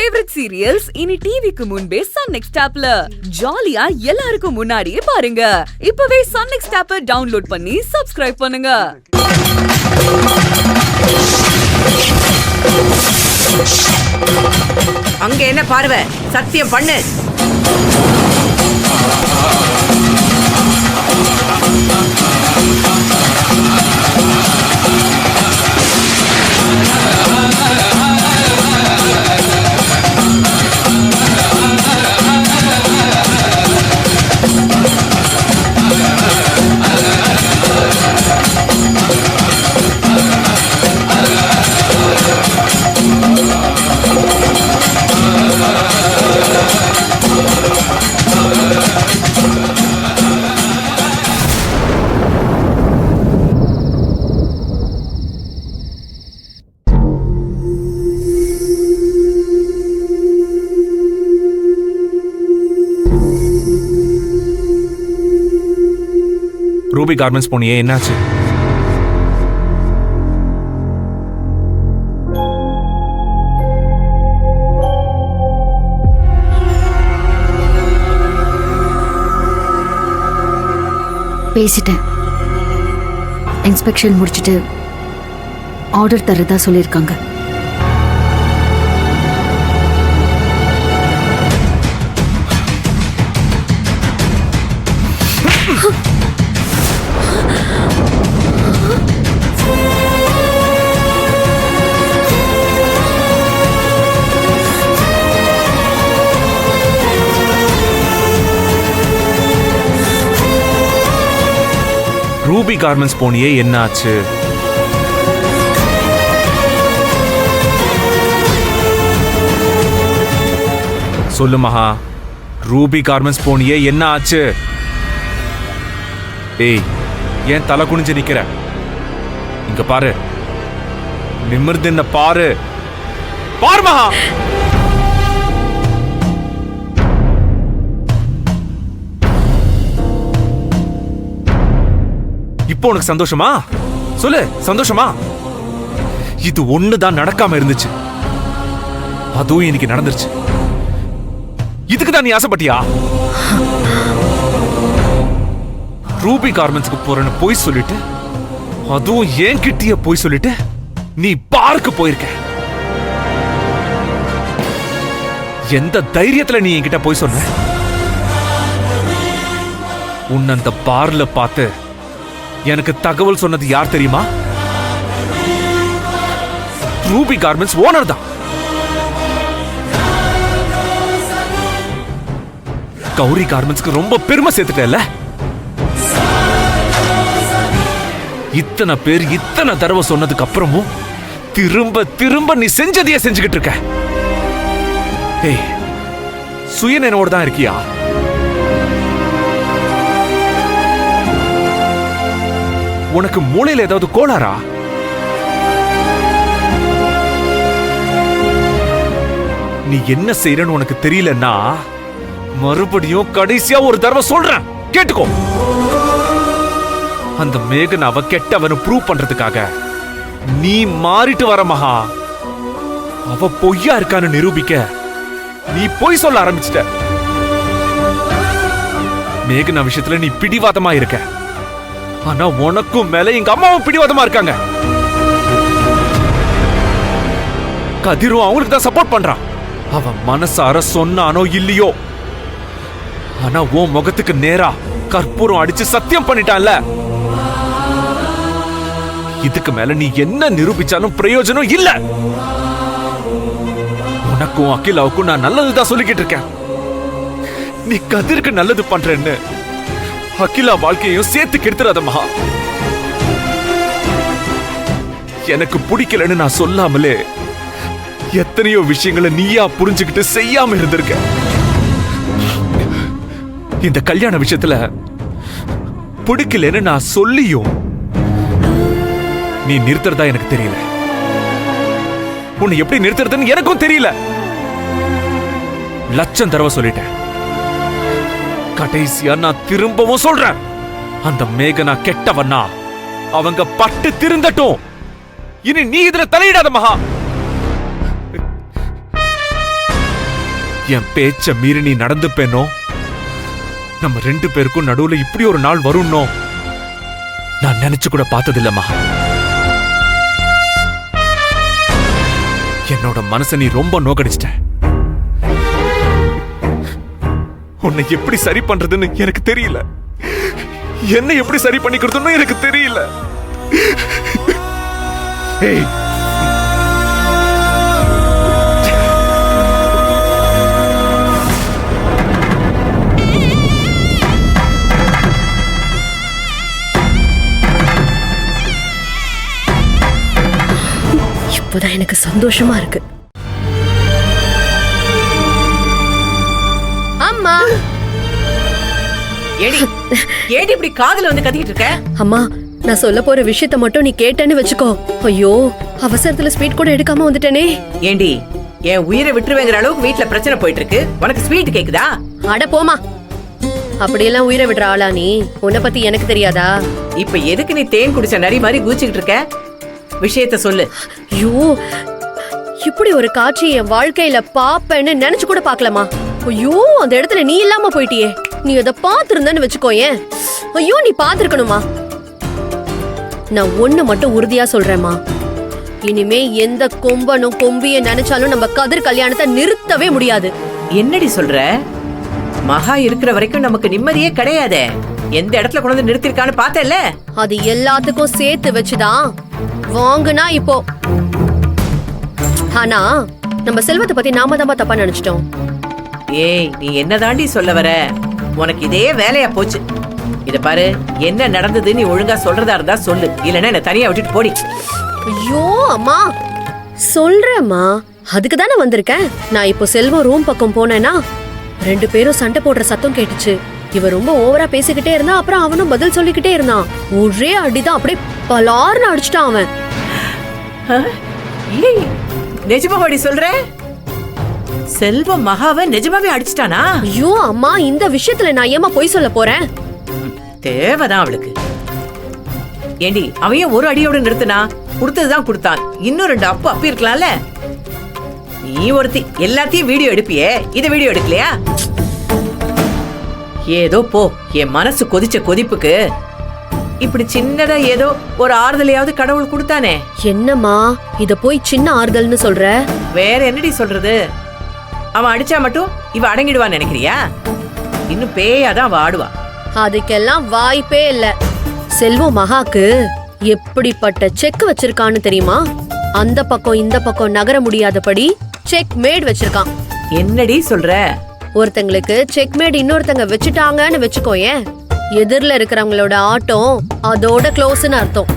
Favourite serials இனி டிவிக்கு முன்பே சன் நெக்ஸ்ட் ஆப்ல ஜாலியா எல்லாருக்கும் முன்னாடியே பாருங்க. இப்பவே சன் நெக்ஸ்ட் ஆப்பை டவுன்லோட் பண்ணி சப்ஸ்கிரைப் பண்ணுங்க. அங்க என்ன பார்வை? சத்தியம் பண்ணு. ரூபி கார்மெண்ட்ஸ் போனியே, என்னாச்சு? பேசிட்டேன். இன்ஸ்பெக்ஷன் முடிச்சிட்டு ஆர்டர் தரதா சொல்லியிருக்காங்க. ரூபி கார்மெண்ட்ஸ் போனியே, என்னாச்சு? சொல்லு மகா, ரூபி கார்மெண்ட்ஸ் போனியே, என்ன ஆச்சு? ஏய், ஏன் தலை குனிஞ்சு நிக்கிற? இங்க பாரு, நிமிர்ந்து என்ன பாரு. பாரு மகா. இப்போ உனக்கு சந்தோஷமா? சொல்லு, சந்தோஷமா? இது ஒண்ணுதான் நடக்காம இருந்துச்சு, அதுவும் இன்னைக்கு நடந்துருச்சு. இதுக்குதான் நீ ஆசைப்பட்டியா? ரூபி கார்மெண்ட்ஸ்க்கு போறேன்னு போய் சொல்லிட்டு, அதுவும் ஏன் கிட்டிய போய் சொல்லிட்டு நீ பார்க்கு போயிருக்க. எந்த தைரியத்துல நீ என்கிட்ட போய் சொன்ன? உன்னை அந்த பார்ல பார்த்து எனக்கு தகவல் சொன்னது யார் தெரியுமா? ரூபி கார்மெண்ட்ஸ் ஓனர் தான். கௌரி கார்மெண்ட்ஸ்க்கு ரொம்ப பெருமை சேர்த்துட்டல. இத்தனை பேர் இத்தனை தடவை சொன்னதுக்கு அப்புறமும் திரும்ப திரும்ப நீ செஞ்சதையே செஞ்சுக்கிட்டு இருக்க. ஏய், சுயநினைவோடு தான் இருக்கியா? உனக்கு மூளையில ஏதாவது கோளாரா? நீ என்ன செய்யறன்னு உனக்கு தெரியலன்னா மறுபடியும் கடைசியா ஒரு தடவை சொல்றேன், கேட்டுக்கோ. அந்த மேகனாவ கெட்டவனு ப்ரூவ் பண்றதுக்காக நீ மாறிட்டு வர மகா. அவ பொய்யா இருக்கான்னு நிரூபிக்க நீ பொய் சொல்ல ஆரம்பிச்சிட்ட. மேகனா விஷயத்துல நீ பிடிவாதமா இருக்க. ஆனா உனக்கும் மேல எங்க அம்மாவும் பிடிவாதமா இருக்காங்க. கதிரும் அவங்களுக்கு தான் சப்போர்ட் பண்றான். அவன் மனசார சொன்னானோ இல்லையோ, ஆனா உன் முகத்துக்கு நேரா கற்பூரம் அடிச்சு சத்தியம் பண்ணிட்டான்ல. இதுக்கு மேல நீ என்ன நிரூபிச்சாலும் பிரயோஜனம் இல்ல. உனக்கும் அகிலாவுக்கும் நான் நல்லதுதான் சொல்லிக்கிட்டு இருக்கேன். நீ கதிருக்கு நல்லது பண்றேன்னு அகிலா வாழ்க்கையும் சேர்த்து கெடுத்துறாத மகா. எனக்கு பிடிக்கலன்னு நான் சொல்லாமலே எத்தனையோ விஷயங்களை நீயா புரிஞ்சுக்கிட்டு செய்யாம இருந்திருக்க. இந்த கல்யாண விஷயத்துல பிடிக்கலன்னு நான் சொல்லியும் நீ நிறுத்துறதா எனக்கு தெரியல. உன்னை எப்படி நிறுத்துறதுன்னு எனக்கும் தெரியல. லட்சம் தடவை சொல்லிட்டேன். கடைசியா நான் திரும்பவும் சொல்றேன், அந்த மேகனா கெட்டவனா அவங்க பட்டு திருந்தட்டும். இனி நீ இதுல தலையிடாத மகா. என் பேச்ச மீறி நீ நடந்துப்பேனோ நம்ம 2 பேருக்கும் நடுவுல இப்படி ஒரு நாள் வரும்னோ நான் நினைச்சு கூட பார்த்ததில்ல மகா. என்னோட மனசை நீ ரொம்ப நோகடிச்சிட்ட. உன்னை எப்படி சரி பண்றதுன்னு எனக்கு தெரியல. என்ன எப்படி சரி பண்ணிக்கிறதுன்னு எனக்கு தெரியல. ஏய், இப்போதான் எனக்கு சந்தோஷமா இருக்கு. அம்மா, ஏடி ஏடி இப்படி காதுல வந்து கத்திக்கிட்டு இருக்க? அம்மா, நான் சொல்ல போற விஷயத்த மட்டும் நீ கேட்டேன்னு வச்சுக்கோ. ஐயோ, அவசரத்துல ஸ்வீட் கூட எடுக்காம வந்துட்டேனே. ஏண்டி என் உயிரை விட்டுருவேங்கிற அளவுக்கு வீட்டுல பிரச்சனை போயிட்டு இருக்கு, உனக்கு ஸ்வீட் கேக்குதா? அட போமா, அப்படியெல்லாம் உயிரை விடுற ஆளா நீ? உன்னை பத்தி எனக்கு தெரியாதா? இப்ப எதுக்கு நீ தேன் குடிச்ச நரி மாதிரி குதிச்சுக்கிட்டு இருக்க? விஷயத்த சொல்லு. ஐயோ, இப்படி ஒரு காட்சி என் வாழ்க்கையில பாப்பேன்னு நினைச்சு கூட பாக்கலாமா? ஐயோ, அந்த இடத்துல நீ இல்லாம போயிட்டியே. நீ அதை பாத்துருந்தன்னு வச்சுக்கோயேன். ஐயோ, நீ பாத்துருக்கணுமா? நான் ஒண்ணு மட்டும் உறுதியா சொல்றேம்மா, இனிமே எந்த கொம்பனும் கொம்பிய நினைச்சாலும் நம்ம கதிர் கல்யாணத்தை நிறுத்தவே முடியாது. என்னடி சொல்ற? மகா இருக்கிற வரைக்கும் நமக்கு நிம்மதியே கிடையாதே. எந்த இடத்துல கொண்டு வந்து நிறுத்திருக்கான்னு பார்த்தேல்ல? அது எல்லாத்துக்கும் சேர்த்து வச்சுதான் வாங்குனா இப்போ. ஆனா நம்ம செல்வத்தை பத்தி நாம தான் தப்பா நினைச்சிட்டோம். ஏய், நீ என்னதாண்டி சொல்ல வர? உனக்கு இதே வேலையா போச்சு. இத பாரு, என்ன நடந்தது நீ ஒழுங்கா சொல்றதா இருந்தா சொல்லு, இல்லன்னா என்ன தனியா விட்டுட்டு போடி. ஐயோ அம்மா, சொல்றேம்மா, அதுக்கு தானே வந்திருக்கேன். நான் இப்போ செல்வம் ரூம் பக்கம் போனேன்னா 2 பேரும் சண்டை போடுற சத்தம் கேட்டுச்சு. இவ ரொம்ப ஓவரா பேசிக்கிட்டே இருந்தா, அப்புறம் அவனும் பதில் சொல்லிக்கிட்டே இருந்தான். ஒரே அடிதான், அப்படியே பலார்னு அடிச்சிட்டான் அவன். ஏய், நிஜமாவாடி சொல்ற? செல்வம் மகாவை நிஜமாவே அடிச்சிட்டானா? ஐயோ அம்மா, இந்த விஷயத்துல நான் ஏமா பொய் சொல்ல போறேன்? தேவைதான் அவளுக்கு. ஏண்டி, அவன் ஒரு அடியோட நிறுத்தினா? கொடுத்ததுதான் கொடுத்தான், இன்னும் 2 அப்பு அப்பி இருக்கலாம்ல. நீ ஒருத்தி எல்லாத்தையும் வீடியோ எடுப்பியே, இத வீடியோ எடுக்கலையா? ஏதோ போ, என் மனசு கொதிச்ச கொதிப்புக்கு இப்படி சின்னதா ஏதோ ஒரு ஆறுதலையாவது கடவுள் கொடுத்தானே. என்னம்மா இத போய் சின்ன ஆறுதல்னு சொல்ற? வேற என்னடி சொல்றது? அவன் அடிச்சா மட்டும் இவ அடங்கிடுவான்னு நினைக்கிறியா? இன்னும் பேயாதான் அவ ஆடுவா. அதுக்கெல்லாம் வாய்ப்பே இல்ல. செல்வம் மகாக்கு எப்படிப்பட்ட செக் வச்சிருக்கான்னு தெரியுமா? அந்த பக்கம் இந்த பக்கம் நகர முடியாதபடி செக் மேட் வச்சிருக்கான். என்னடி சொல்ற? ஒருத்தங்களுக்கு செக் மேட் இன்னொருத்தங்க வச்சுட்டாங்கன்னு வச்சுக்கோயேன், எதிரில இருக்கிறவங்களோட ஆட்டம் அதோட க்ளோஸ்னு அர்த்தம்.